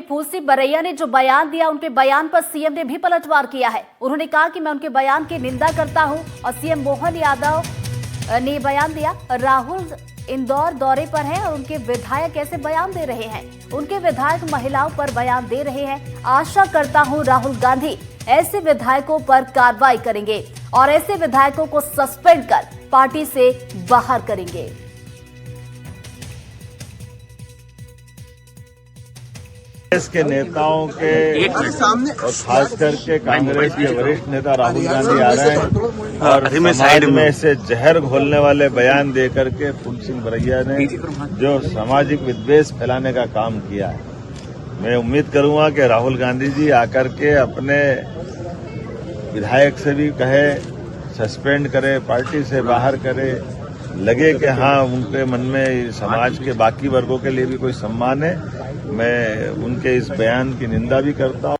फूल सिंह बरैया ने जो बयान दिया, उनके बयान पर सीएम ने भी पलटवार किया है। उन्होंने कहा कि मैं उनके बयान की निंदा करता हूं और सीएम मोहन यादव ने बयान दिया, राहुल इंदौर दौरे पर हैं और उनके विधायक ऐसे बयान दे रहे हैं। उनके विधायक महिलाओं पर बयान दे रहे हैं। आशा करता हूं राहुल गांधी ऐसे विधायकों पर कार्रवाई करेंगे और ऐसे विधायकों को सस्पेंड कर पार्टी से बाहर करेंगे। कांग्रेस के नेताओं के और खास करके कांग्रेस के वरिष्ठ नेता राहुल गांधी आ रहे हैं और समाज में से जहर घोलने वाले बयान देकर के फूल सिंह बरैया ने जो सामाजिक विद्वेष फैलाने का काम किया है, मैं उम्मीद करूंगा कि राहुल गांधी जी आकर के अपने विधायक से भी कहे, सस्पेंड करे, पार्टी से बाहर करे, लगे कि हाँ उनके मन में समाज के बाकी वर्गों के लिए भी कोई सम्मान है। मैं उनके इस बयान की निंदा भी करता हूं।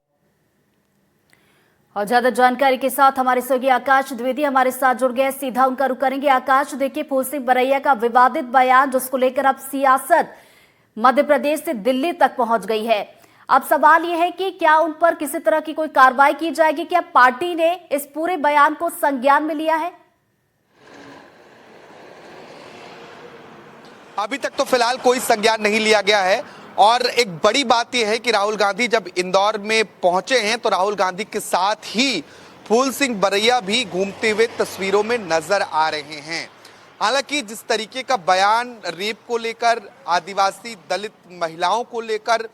और ज्यादा जानकारी के साथ हमारे सहयोगी आकाश द्विवेदी हमारे साथ जुड़ गए, सीधा उनका रुख करेंगे। आकाश, देखिए फूल सिंह बरैया का विवादित बयान, जिसको लेकर अब सियासत मध्य प्रदेश से दिल्ली तक पहुंच गई है। अब सवाल यह है कि क्या उन पर किसी तरह की कोई कार्रवाई की जाएगी? क्या पार्टी ने इस पूरे बयान को संज्ञान में लिया है? अभी तक तो फिलहाल कोई संज्ञान नहीं लिया गया है और एक बड़ी बात यह है कि राहुल गांधी जब इंदौर में पहुंचे हैं तो राहुल गांधी के साथ ही फूल सिंह बरैया भी घूमते हुए तस्वीरों में नजर आ रहे हैं। हालांकि जिस तरीके का बयान रेप को लेकर, आदिवासी दलित महिलाओं को लेकर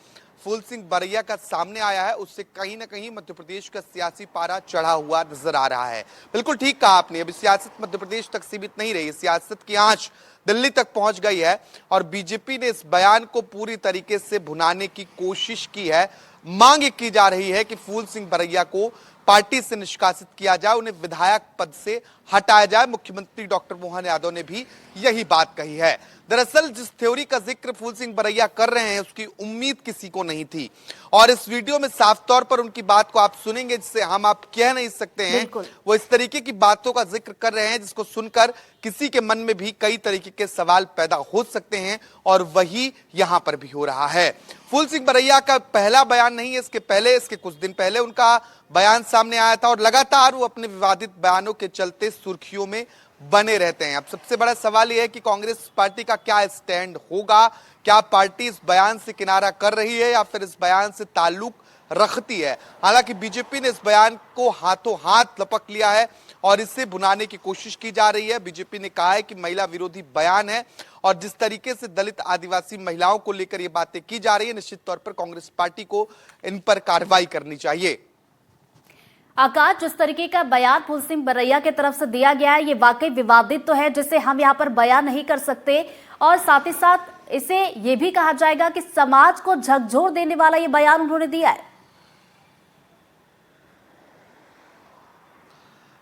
फूल सिंह बरैया का सामने आया है, उससे कहीं ना कहीं मध्य प्रदेश का सियासी पारा चढ़ा हुआ नजर आ रहा है। बिल्कुल ठीक कहा आपने, अभी सियासत मध्य प्रदेश तक सीमित नहीं रही, सियासत की आंच दिल्ली तक पहुंच गई है और बीजेपी ने इस बयान को पूरी तरीके से भुनाने की कोशिश की है। मांग की जा रही है कि फूल सिंह बरैया को पार्टी से निष्कासित किया जाए, उन्हें विधायक पद से हटाया जाए। मुख्यमंत्री डॉक्टर मोहन यादव ने भी यही बात कही है। दरअसल जिस थ्योरी का जिक्र फूल सिंह बरैया कर रहे हैं, उसकी उम्मीद किसी को नहीं थी और इस वीडियो में साफ तौर पर उनकी बात को आप सुनेंगे, जिससे हम आप कह नहीं सकते हैं। वो इस तरीके की बातों का जिक्र कर रहे हैं जिसको सुनकर किसी के मन में भी कई तरीके के सवाल पैदा हो सकते हैं और वही यहां पर भी हो रहा है। फूल सिंह बरैया का पहला बयान नहीं है, इसके कुछ दिन पहले उनका बयान सामने आया था और लगातार वो अपने विवादित बयानों के चलते सुर्खियों में बने रहते हैं। अब सबसे बड़ा सवाल यह है कि कांग्रेस पार्टी का क्या स्टैंड होगा? क्या पार्टी इस बयान से किनारा कर रही है या फिर इस बयान से ताल्लुक रखती है? हालांकि बीजेपी ने इस बयान को हाथों हाथ लपक लिया है और इसे भुनाने की कोशिश की जा रही है। बीजेपी ने कहा है कि महिला विरोधी बयान है और जिस तरीके से दलित आदिवासी महिलाओं को लेकर ये बातें की जा रही है, निश्चित तौर पर कांग्रेस पार्टी को इन पर कार्रवाई करनी चाहिए। आकाश, जिस तरीके का बयान फूल सिंह बरैया की तरफ से दिया गया है, ये वाकई विवादित तो है, जिसे हम यहाँ पर बयान नहीं कर सकते और साथ ही साथ इसे ये भी कहा जाएगा कि समाज को झकझोर देने वाला ये बयान उन्होंने दिया है।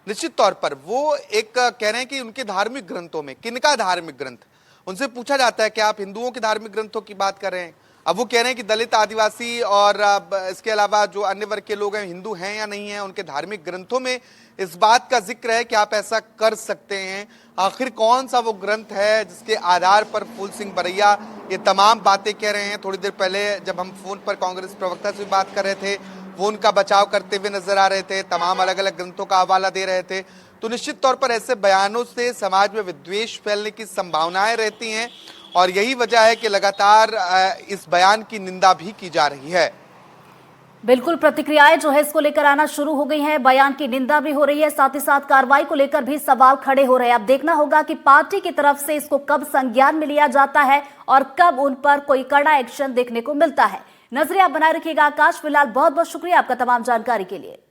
निश्चित तौर पर वो एक कह रहे हैं कि उनके धार्मिक ग्रंथों में, किनका धार्मिक ग्रंथ? उनसे पूछा जाता है कि आप हिंदुओं के धार्मिक ग्रंथों की बात कर रहे हैं। अब वो कह रहे हैं कि दलित, आदिवासी और इसके अलावा जो अन्य वर्ग के लोग हैं, हिंदू हैं या नहीं हैं, उनके धार्मिक ग्रंथों में इस बात का जिक्र है कि आप ऐसा कर सकते हैं। आखिर कौन सा वो ग्रंथ है जिसके आधार पर फूल सिंह बरैया ये तमाम बातें कह रहे हैं? थोड़ी देर पहले जब हम फोन पर कांग्रेस प्रवक्ता से बात कर रहे थे, वो उनका बचाव करते हुए नजर आ रहे थे, तमाम अलग अलग ग्रंथों का हवाला दे रहे थे। तो निश्चित तौर पर ऐसे बयानों से समाज में विद्वेष फैलने की संभावनाएं रहती हैं और यही वजह है कि लगातार इस बयान की निंदा भी की जा रही है। बिल्कुल, प्रतिक्रियाएं जो है इसको लेकर आना शुरू हो गई हैं, बयान की निंदा भी हो रही है, साथ ही साथ कार्रवाई को लेकर भी सवाल खड़े हो रहे हैं। अब देखना होगा कि पार्टी की तरफ से इसको कब संज्ञान में लिया जाता है और कब उन पर कोई कड़ा एक्शन देखने को मिलता है। नजरिया बनाए रखिएगा आकाश। फिलहाल बहुत बहुत शुक्रिया आपका तमाम जानकारी के लिए।